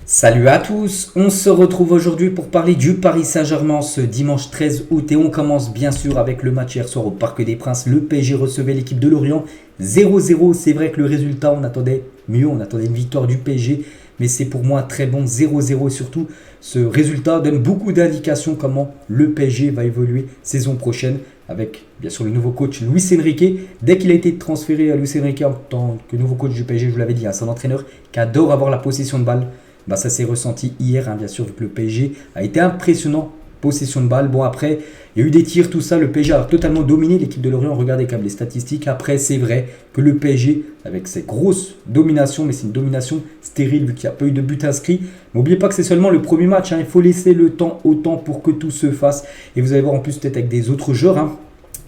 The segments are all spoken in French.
Salut à tous, on se retrouve aujourd'hui pour parler du Paris Saint-Germain ce dimanche 13 août et on commence bien sûr avec le match hier soir au Parc des Princes. Le PSG recevait l'équipe de Lorient 0-0, c'est vrai que le résultat on attendait mieux, on attendait une victoire du PSG, mais c'est pour moi très bon 0-0 et surtout ce résultat donne beaucoup d'indications comment le PSG va évoluer saison prochaine avec bien sûr le nouveau coach Luis Enrique. Dès qu'il a été transféré à Luis Enrique en tant que nouveau coach du PSG, je vous l'avais dit, c'est un entraîneur qui adore avoir la possession de balle. Ça s'est ressenti hier, bien sûr, vu que le PSG a été impressionnant. Possession de balle. Bon, après, il y a eu des tirs, tout ça. Le PSG a totalement dominé l'équipe de Lorient. Regardez quand même les statistiques. Après, c'est vrai que le PSG, avec ses grosses dominations, mais c'est une domination stérile vu qu'il n'y a pas eu de but inscrit. N'oubliez pas que c'est seulement le premier match. Il faut laisser le temps au temps pour que tout se fasse. Et vous allez voir en plus peut-être avec des autres joueurs.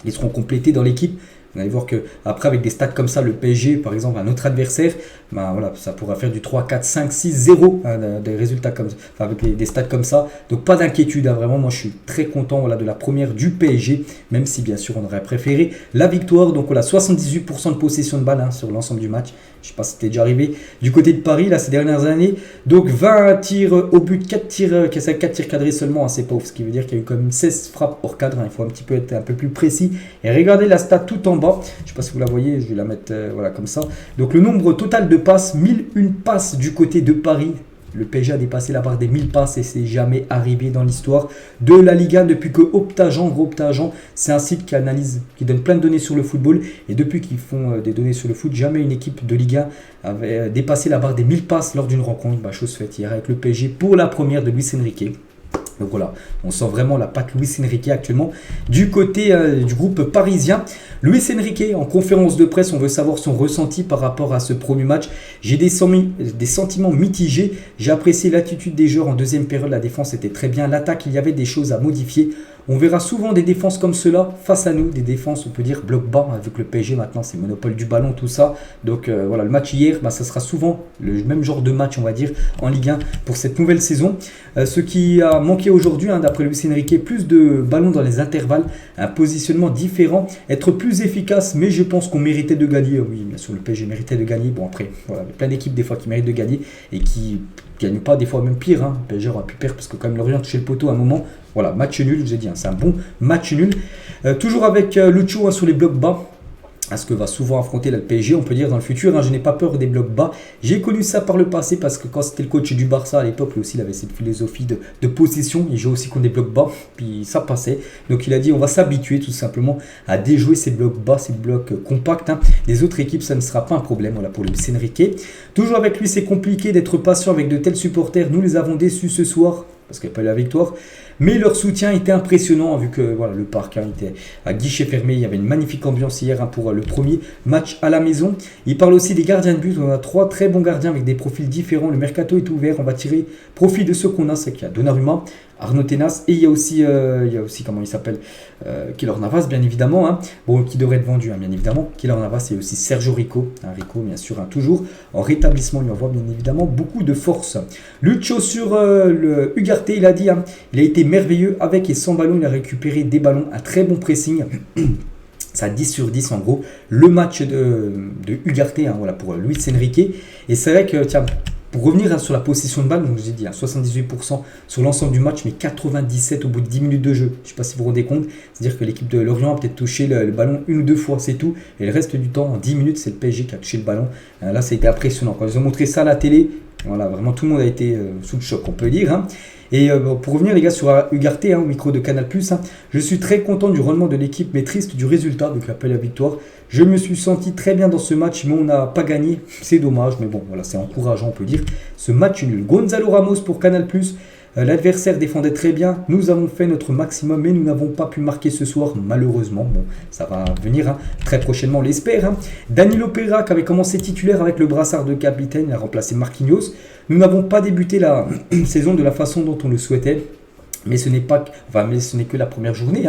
Ils seront complétés dans l'équipe. Vous allez voir qu'après, avec des stats comme ça, le PSG, par exemple, un autre adversaire, voilà, ça pourra faire du 3, 4, 5, 6, 0, des résultats comme ça, avec des stats comme ça. Donc, pas d'inquiétude, vraiment. Moi, je suis très content de la première du PSG, même si, bien sûr, on aurait préféré la victoire. Donc, 78% de possession de balle sur l'ensemble du match. Je ne sais pas si c'était déjà arrivé du côté de Paris, ces dernières années. Donc, 20 tirs au but, 4 tirs cadrés seulement. C'est pauvre, ce qui veut dire qu'il y a eu quand même 16 frappes hors cadre. Il faut un petit peu être un peu plus précis. Et regardez la stat tout en bas. Je ne sais pas si vous la voyez, je vais la mettre comme ça. Donc, le nombre total de passes, 1001 passes du côté de Paris. Le PSG a dépassé la barre des 1000 passes et c'est jamais arrivé dans l'histoire de la Liga depuis que Optagent, c'est un site qui donne plein de données sur le football. Et depuis qu'ils font des données sur le foot, jamais une équipe de Liga avait dépassé la barre des 1000 passes lors d'une rencontre. Chose faite hier avec le PSG pour la première de Luis Enrique. Donc voilà, on sent vraiment la patte Luis Enrique actuellement du côté du groupe parisien. Luis Enrique, en conférence de presse, on veut savoir son ressenti par rapport à ce premier match. J'ai des sentiments mitigés. J'ai apprécié l'attitude des joueurs en deuxième période. La défense était très bien. L'attaque, il y avait des choses à modifier. On verra souvent des défenses comme cela face à nous, des défenses, on peut dire, bloc bas, vu que le PSG maintenant c'est monopole du ballon, tout ça. Donc voilà, le match hier, ça sera souvent le même genre de match, on va dire, en Ligue 1 pour cette nouvelle saison. Ce qui a manqué aujourd'hui, d'après Luis Enrique, plus de ballons dans les intervalles, un positionnement différent, être plus efficace, mais je pense qu'on méritait de gagner. Oui, bien sûr, le PSG méritait de gagner. Bon, après, voilà, il y a plein d'équipes des fois qui méritent de gagner et qui gagnent pas, des fois même pire. Le PSG aura pu perdre parce que quand même Lorient touché le poteau à un moment. Voilà, match nul, je vous ai dit, c'est un bon match nul. Toujours avec Lucho sur les blocs bas. Ce que va souvent affronter le PSG, on peut dire dans le futur. Je n'ai pas peur des blocs bas. J'ai connu ça par le passé parce que quand c'était le coach du Barça à l'époque, lui aussi il avait cette philosophie de possession. Il jouait aussi contre des blocs bas, puis ça passait. Donc il a dit on va s'habituer tout simplement à déjouer ces blocs bas, ces blocs compacts. Les autres équipes, ça ne sera pas un problème. Voilà pour Luis Enrique. Toujours avec lui, c'est compliqué d'être patient avec de tels supporters. Nous les avons déçus ce soir parce qu'il n'y a pas eu la victoire. Mais leur soutien était impressionnant vu que le parc était à guichet fermé. Il y avait une magnifique ambiance hier pour le premier match à la maison. Il parle aussi des gardiens de but. On a 3 très bons gardiens avec des profils différents. Le mercato est ouvert. On va tirer profit de ce qu'on a. C'est qu'il y a Donnarumma, Arnaud Tenas et il y a aussi comment il s'appelle, Keylor Navas bien évidemment, qui devrait être vendu bien évidemment. Keylor Navas et aussi Sergio Rico, Rico bien sûr toujours en rétablissement, lui envoie bien évidemment beaucoup de force. Lucho sur le Ugarte, il a dit il a été merveilleux avec et sans ballon, il a récupéré des ballons, un très bon pressing. Ça 10 sur 10 en gros, le match de Ugarte pour Luis Enrique. Et c'est vrai que pour revenir sur la possession de balle, donc je vous ai dit 78% sur l'ensemble du match, mais 97% au bout de 10 minutes de jeu. Je ne sais pas si vous vous rendez compte, c'est-à-dire que l'équipe de Lorient a peut-être touché le ballon 1 ou 2 fois, c'est tout. Et le reste du temps, en 10 minutes, c'est le PSG qui a touché le ballon. Là, ça a été impressionnant. Quand ils ont montré ça à la télé, vraiment tout le monde a été sous le choc, on peut dire. Et pour revenir les gars sur Ugarte, au micro de Canal+, je suis très content du rendement de l'équipe mais triste du résultat, donc appel à la victoire. Je me suis senti très bien dans ce match mais on n'a pas gagné, c'est dommage, mais bon voilà, c'est encourageant on peut dire. Ce match nul. Gonzalo Ramos pour Canal+, l'adversaire défendait très bien, nous avons fait notre maximum mais nous n'avons pas pu marquer ce soir malheureusement. Bon, ça va venir très prochainement on l'espère. Danilo Pereira qui avait commencé titulaire avec le brassard de capitaine, il a remplacé Marquinhos. Nous n'avons pas débuté la saison de la façon dont on le souhaitait, mais ce n'est que la première journée.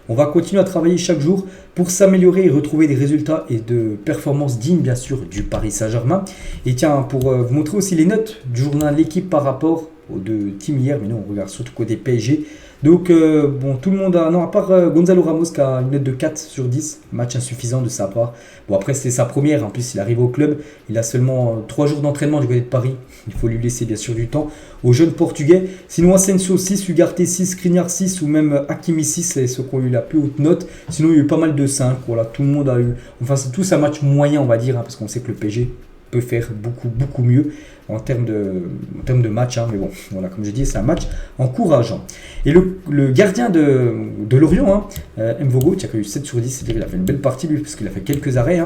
On va continuer à travailler chaque jour pour s'améliorer et retrouver des résultats et de performances dignes bien sûr du Paris Saint-Germain. Et tiens, pour vous montrer aussi les notes du journal L'équipe par rapport aux deux teams hier, mais nous on regarde surtout côté PSG. Donc, bon, tout le monde a. Non, à part Gonzalo Ramos qui a une note de 4 sur 10, match insuffisant de sa part. Bon, après, c'est sa première. En plus, il arrive au club. Il a seulement 3 jours d'entraînement du côté de Paris. Il faut lui laisser, bien sûr, du temps aux jeunes portugais. Sinon, Asensio 6, Ugarte 6, Skriniar 6 ou même Hakimi 6, c'est ceux qui ont eu la plus haute note. Sinon, il y a eu pas mal de 5. Voilà, tout le monde a eu. Enfin, c'est tous un match moyen, on va dire, parce qu'on sait que le PSG peut faire beaucoup mieux en termes de match, mais bon, voilà, comme je dis, c'est un match encourageant. Et le gardien de Lorient, Mvogo, qui a eu 7 sur 10, c'est-à-dire qu'il a fait une belle partie lui, parce qu'il a fait quelques arrêts.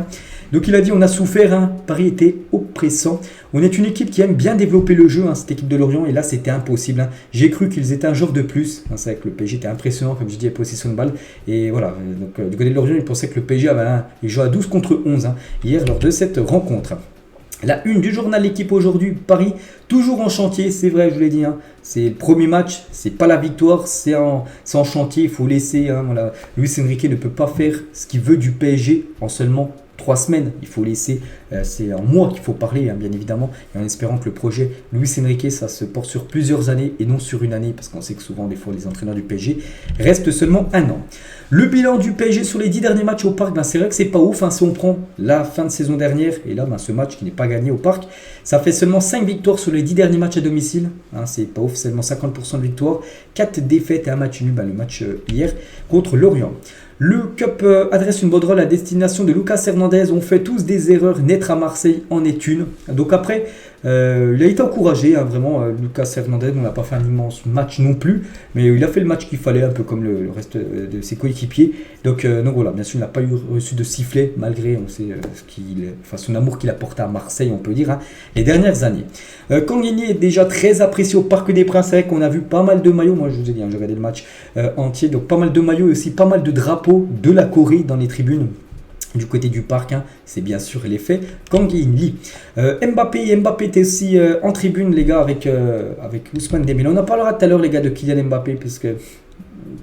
Donc il a dit, on a souffert, Paris était oppressant. On est une équipe qui aime bien développer le jeu, cette équipe de Lorient, et là c'était impossible. J'ai cru qu'ils étaient un joueur de plus. C'est vrai que le PSG était impressionnant, comme je dis, à possession de balle. Et voilà, donc du côté de Lorient, il pensait que le PSG il jouait à 12 contre 11 hier lors de cette rencontre. La une du journal L'équipe aujourd'hui, Paris, toujours en chantier, c'est vrai, je vous l'ai dit. C'est le premier match, c'est pas la victoire, c'est en chantier, il faut laisser. Voilà. Luis Enrique ne peut pas faire ce qu'il veut du PSG en seulement 3 semaines. Il faut laisser, c'est en mois qu'il faut parler, bien évidemment, et en espérant que le projet Luis Enrique, ça se porte sur plusieurs années et non sur une année, parce qu'on sait que souvent, des fois, les entraîneurs du PSG restent seulement un an. Le bilan du PSG sur les 10 derniers matchs au Parc, c'est vrai que c'est pas ouf, si on prend la fin de saison dernière, et là, ce match qui n'est pas gagné au Parc, ça fait seulement 5 victoires sur les 10 derniers matchs à domicile, c'est pas ouf, seulement 50% de victoires, 4 défaites et un match nul, le match hier contre Lorient. Le Cup adresse une banderole à destination de Lucas Hernandez. On fait tous des erreurs, naître à Marseille en est une. Donc après, il a été encouragé, vraiment, Lucas Hernandez. On n'a pas fait un immense match non plus, mais il a fait le match qu'il fallait, un peu comme le reste de ses coéquipiers. Donc voilà, bien sûr, il n'a pas reçu de sifflet, malgré on sait, son amour qu'il a porté à Marseille, on peut dire, les dernières années. Kangini est déjà très apprécié au Parc des Princes. C'est vrai qu'on a vu pas mal de maillots. Moi, je vous ai dit, j'ai regardé le match entier, donc pas mal de maillots et aussi pas mal de drapeaux de la Corée dans les tribunes. Du côté du parc, c'est bien sûr l'effet Kang In-lee. Mbappé était aussi en tribune, les gars, avec Ousmane Dembélé. On en parlera tout à l'heure, les gars, de Kylian Mbappé, parce que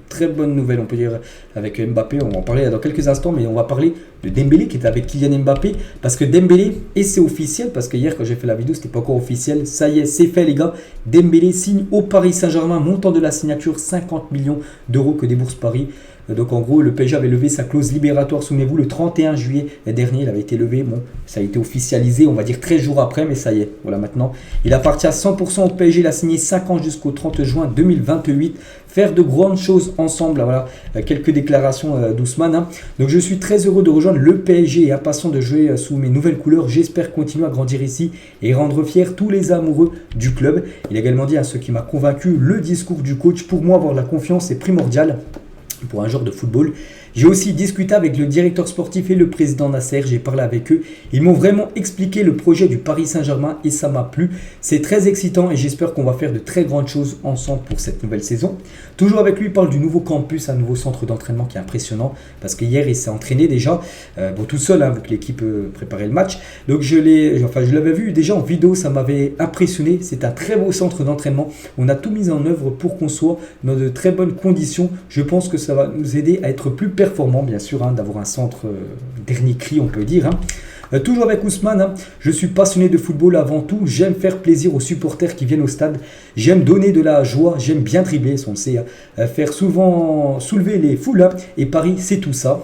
très bonne nouvelle, on peut dire, avec Mbappé. On va en parler dans quelques instants, mais on va parler de Dembélé qui est avec Kylian Mbappé, parce que Dembélé, et c'est officiel, parce que hier quand j'ai fait la vidéo, c'était pas encore officiel, ça y est, c'est fait, les gars. Dembélé signe au Paris Saint-Germain, montant de la signature 50 millions d'euros que débourse Paris. Donc en gros, le PSG avait levé sa clause libératoire, souvenez-vous, le 31 juillet dernier, il avait été levé. Bon, ça a été officialisé, on va dire 13 jours après, mais ça y est, voilà maintenant. Il appartient à 100% au PSG, il a signé 5 ans jusqu'au 30 juin 2028. Faire de grandes choses ensemble, voilà, quelques déclarations d'Ousmane. Donc je suis très heureux de rejoindre le PSG et impatient de jouer sous mes nouvelles couleurs. J'espère continuer à grandir ici et rendre fiers tous les amoureux du club. Il a également dit à ce qui m'a convaincu, le discours du coach. Pour moi, avoir la confiance est primordial pour un joueur de football. J'ai aussi discuté avec le directeur sportif et le président Nasser, j'ai parlé avec eux. Ils m'ont vraiment expliqué le projet du Paris Saint-Germain et ça m'a plu. C'est très excitant et j'espère qu'on va faire de très grandes choses ensemble pour cette nouvelle saison. Toujours avec lui, il parle du nouveau campus, un nouveau centre d'entraînement qui est impressionnant parce qu'hier il s'est entraîné déjà, tout seul, vu que l'équipe préparait le match. Donc je l'avais vu déjà en vidéo, ça m'avait impressionné. C'est un très beau centre d'entraînement. On a tout mis en œuvre pour qu'on soit dans de très bonnes conditions. Je pense que ça va nous aider à être plus performant, bien sûr, d'avoir un centre dernier cri, on peut dire. Toujours avec Ousmane, je suis passionné de football avant tout. J'aime faire plaisir aux supporters qui viennent au stade. J'aime donner de la joie. J'aime bien dribbler, on le sait, faire souvent soulever les foules. Et Paris, c'est tout ça.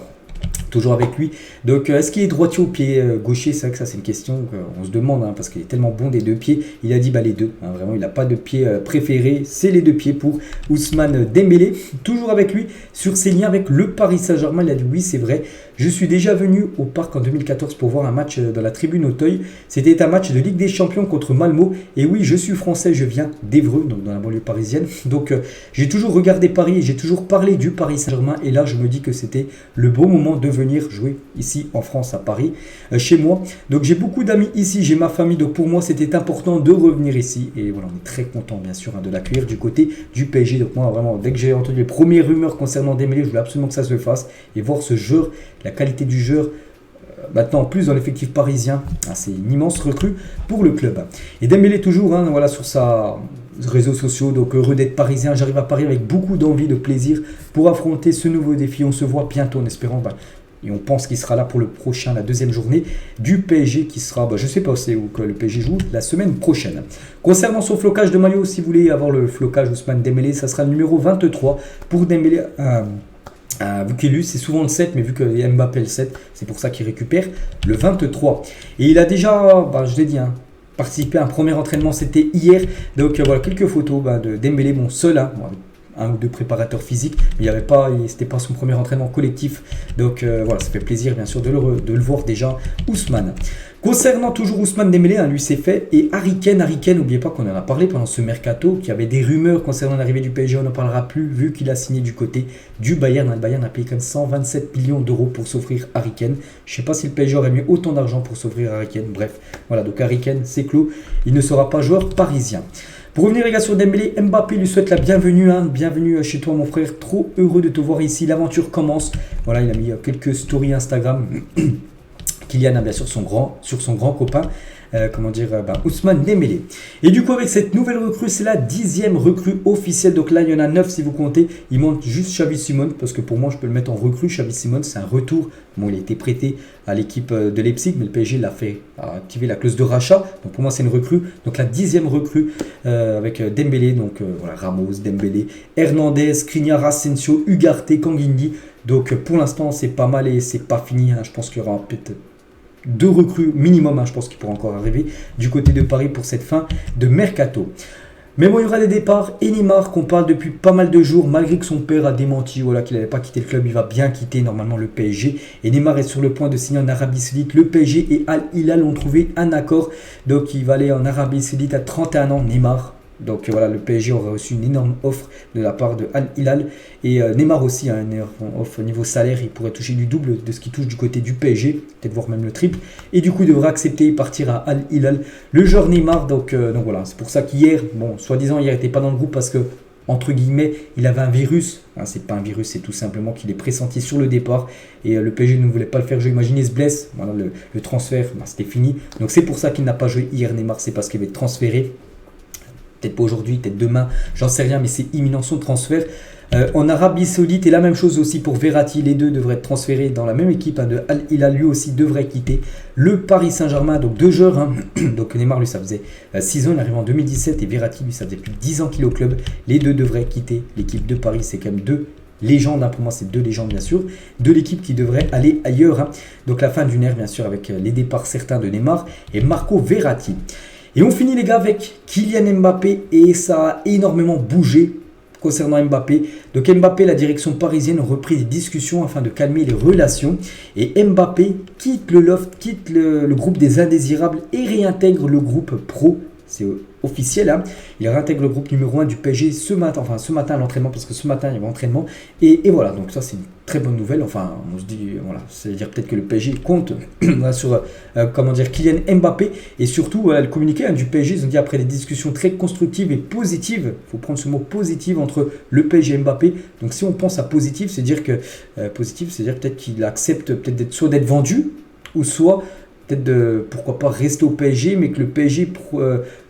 Toujours avec lui. Donc, est-ce qu'il est droitier ou pied gaucher? C'est vrai que ça, c'est une question qu'on se demande, parce qu'il est tellement bon des deux pieds. Il a dit les deux. Vraiment, il n'a pas de pied préféré. C'est les deux pieds pour Ousmane Dembélé. Toujours avec lui sur ses liens avec le Paris Saint-Germain. Il a dit oui, c'est vrai. Je suis déjà venu au Parc en 2014 pour voir un match dans la tribune Auteuil. C'était un match de Ligue des Champions contre Malmo. Et oui, je suis français, je viens d'Évreux, donc dans la banlieue parisienne. Donc, j'ai toujours regardé Paris et j'ai toujours parlé du Paris Saint-Germain. Et là, je me dis que c'était le bon moment de venir jouer ici en France, à Paris, chez moi. Donc, j'ai beaucoup d'amis ici, j'ai ma famille. Donc, pour moi, c'était important de revenir ici. Et voilà, on est très content, bien sûr, de l'accueillir du côté du PSG. Donc, moi, vraiment, dès que j'ai entendu les premières rumeurs concernant Dembélé, je voulais absolument que ça se fasse et voir ce joueur, la qualité du joueur. Maintenant, en plus dans l'effectif parisien, c'est une immense recrue pour le club. Et Dembélé toujours, voilà, sur sa réseaux sociaux, donc heureux d'être parisien. J'arrive à Paris avec beaucoup d'envie, de plaisir pour affronter ce nouveau défi. On se voit bientôt en espérant Et on pense qu'il sera là pour le prochain, la deuxième journée du PSG qui sera, je ne sais pas où que le PSG joue, la semaine prochaine. Concernant son flocage de maillot, si vous voulez avoir le flocage Ousmane Dembélé, ça sera le numéro 23 pour Dembélé. Vu qu'il c'est souvent le 7, mais vu que Mbappé le 7, c'est pour ça qu'il récupère le 23. Et il a déjà, je l'ai dit, participé à un premier entraînement, c'était hier. Donc voilà, quelques photos de Dembélé, seul, un ou deux préparateurs physiques, mais c'était pas son premier entraînement collectif. Donc voilà, ça fait plaisir bien sûr de le voir déjà, Ousmane. Concernant toujours Ousmane Dembélé, lui c'est fait. Et Harry Kane, n'oubliez pas qu'on en a parlé pendant ce mercato, qu'il y avait des rumeurs concernant l'arrivée du PSG, on n'en parlera plus, vu qu'il a signé du côté du Bayern. Le Bayern a payé quand même 127 millions d'euros pour s'offrir Harry Kane. Je ne sais pas si le PSG aurait mis autant d'argent pour s'offrir Harry Kane. Bref, voilà, donc Harry Kane, c'est clos. Il ne sera pas joueur parisien. Pour revenir les gars sur Dembélé, Mbappé lui souhaite la bienvenue. Bienvenue chez toi mon frère, trop heureux de te voir ici. L'aventure commence. Voilà, il a mis quelques stories Instagram. Kylian a bien sûr sur son grand copain, Ousmane Dembélé. Et du coup avec cette nouvelle recrue, c'est la 10e recrue officielle. Donc là il y en a 9 si vous comptez. Il manque juste Xavi Simons parce que pour moi je peux le mettre en recrue. Xavi Simons c'est un retour. Bon, il a été prêté à l'équipe de Leipzig, mais le PSG a activé la clause de rachat. Donc pour moi c'est une recrue. Donc la 10e recrue avec Dembélé. Donc voilà, Ramos, Dembélé, Hernandez, Skriniar, Asensio, Ugarte, Kanguindi. Donc pour l'instant c'est pas mal et c'est pas fini. Je pense qu'il y aura peut-être 2 recrues minimum, je pense qu'il pourra encore arriver du côté de Paris pour cette fin de mercato. Mais bon, il y aura des départs. Et Neymar, qu'on parle depuis pas mal de jours, malgré que son père a démenti qu'il n'allait pas quitter le club, il va bien quitter normalement le PSG. Et Neymar est sur le point de signer en Arabie Saoudite. Le PSG et Al Hilal ont trouvé un accord. Donc il va aller en Arabie Saoudite à 31 ans, Neymar. Donc voilà, le PSG aura reçu une énorme offre de la part de Al Hilal. Et Neymar aussi a une offre au niveau salaire. Il pourrait toucher du double de ce qu'il touche du côté du PSG. Peut-être voir même le triple. Et du coup, il devra accepter et partir à Al Hilal. Le joueur Neymar, donc voilà, c'est pour ça qu'hier, soi-disant, hier, il n'était pas dans le groupe parce que, entre guillemets, il avait un virus. C'est pas un virus, c'est tout simplement qu'il est pressenti sur le départ. Et le PSG ne voulait pas le faire jouer. Imaginez, il se blesse. Voilà, le transfert, c'était fini. Donc c'est pour ça qu'il n'a pas joué hier, Neymar. C'est parce qu'il va être transféré. Peut-être pas aujourd'hui, peut-être demain, j'en sais rien, mais c'est imminent son transfert. En Arabie Saoudite, et la même chose aussi pour Verratti, les deux devraient être transférés dans la même équipe de Al Hilal, lui aussi devrait quitter le Paris Saint-Germain, donc 2 joueurs. Donc Neymar, lui, ça faisait 6 ans, il arrive en 2017, et Verratti, lui, ça faisait plus de 10 ans qu'il est au club. Les deux devraient quitter l'équipe de Paris, c'est quand même 2 légendes, pour moi c'est 2 légendes bien sûr, de l'équipe qui devrait aller ailleurs. Donc la fin d'une ère bien sûr avec les départs certains de Neymar et Marco Verratti. Et on finit les gars avec Kylian Mbappé et ça a énormément bougé concernant Mbappé. Donc Mbappé, la direction parisienne a repris des discussions afin de calmer les relations. Et Mbappé quitte le loft, quitte le groupe des indésirables et réintègre le groupe pro. C'est officiel, Il réintègre le groupe numéro 1 du PSG ce matin à l'entraînement, parce que ce matin il y avait entraînement. Et voilà, donc ça c'est une très bonne nouvelle. Enfin, on se dit, voilà, c'est-à-dire peut-être que le PSG compte sur Kylian Mbappé. Et surtout, le communiqué du PSG, ils ont dit après des discussions très constructives et positives, il faut prendre ce mot positif entre le PSG et Mbappé. Donc si on pense à positif, c'est-à-dire peut-être qu'il accepte peut-être soit d'être vendu, ou soit peut-être de, pourquoi pas, rester au PSG, mais que le PSG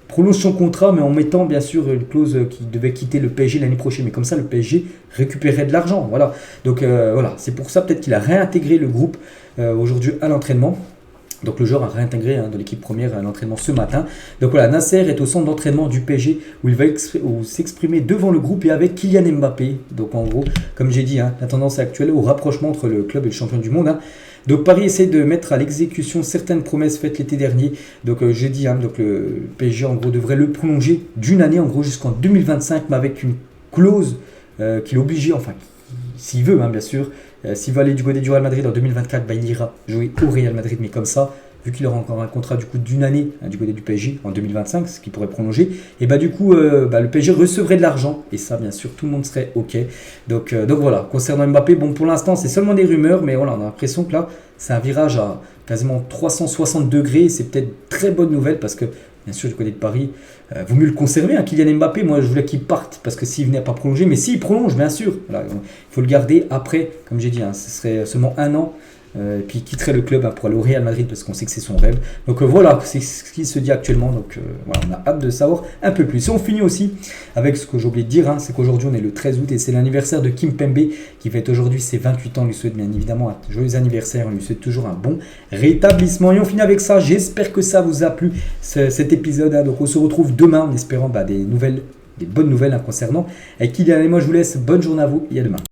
prolonge son contrat, mais en mettant bien sûr une clause qui devait quitter le PSG l'année prochaine. Mais comme ça, le PSG récupérerait de l'argent. Voilà. Donc voilà, c'est pour ça peut-être qu'il a réintégré le groupe aujourd'hui à l'entraînement. Donc le joueur a réintégré de l'équipe première à l'entraînement ce matin. Donc voilà, Nasser est au centre d'entraînement du PSG où il va s'exprimer devant le groupe et avec Kylian Mbappé. Donc en gros, comme j'ai dit, la tendance actuelle au rapprochement entre le club et le champion du monde. Donc Paris essaie de mettre à l'exécution certaines promesses faites l'été dernier. Donc j'ai dit, donc le PSG en gros devrait le prolonger d'une année en gros jusqu'en 2025, mais avec une clause qui l'oblige, enfin s'il veut bien sûr. S'il va aller du côté du Real Madrid en 2024, il ira jouer au Real Madrid, mais comme ça, vu qu'il aura encore un contrat du coup d'une année du côté du PSG en 2025, ce qui pourrait prolonger, et du coup le PSG recevrait de l'argent, et ça bien sûr tout le monde serait ok. Donc voilà, concernant Mbappé, bon pour l'instant c'est seulement des rumeurs, mais voilà, on a l'impression que là c'est un virage à quasiment 360 degrés, et c'est peut-être très bonne nouvelle parce que bien sûr du côté de Paris, vaut mieux le conserver, Kylian Mbappé. Moi je voulais qu'il parte parce que s'il venait à pas prolonger, mais s'il prolonge bien sûr, voilà, il faut le garder après, comme j'ai dit, ce serait seulement un an Et puis il quitterait le club pour aller au Real Madrid parce qu'on sait que c'est son rêve. Donc voilà, c'est ce qui se dit actuellement. Donc voilà, on a hâte de savoir un peu plus. Et on finit aussi avec ce que j'ai oublié de dire, c'est qu'aujourd'hui on est le 13 août et c'est l'anniversaire de Kimpembe qui fête aujourd'hui ses 28 ans. On lui souhaite bien évidemment un joyeux anniversaire, on lui souhaite toujours un bon rétablissement. Et on finit avec ça, j'espère que ça vous a plu cet épisode. Donc on se retrouve demain en espérant des bonnes nouvelles concernant Kylian. Et moi je vous laisse, bonne journée à vous et à demain.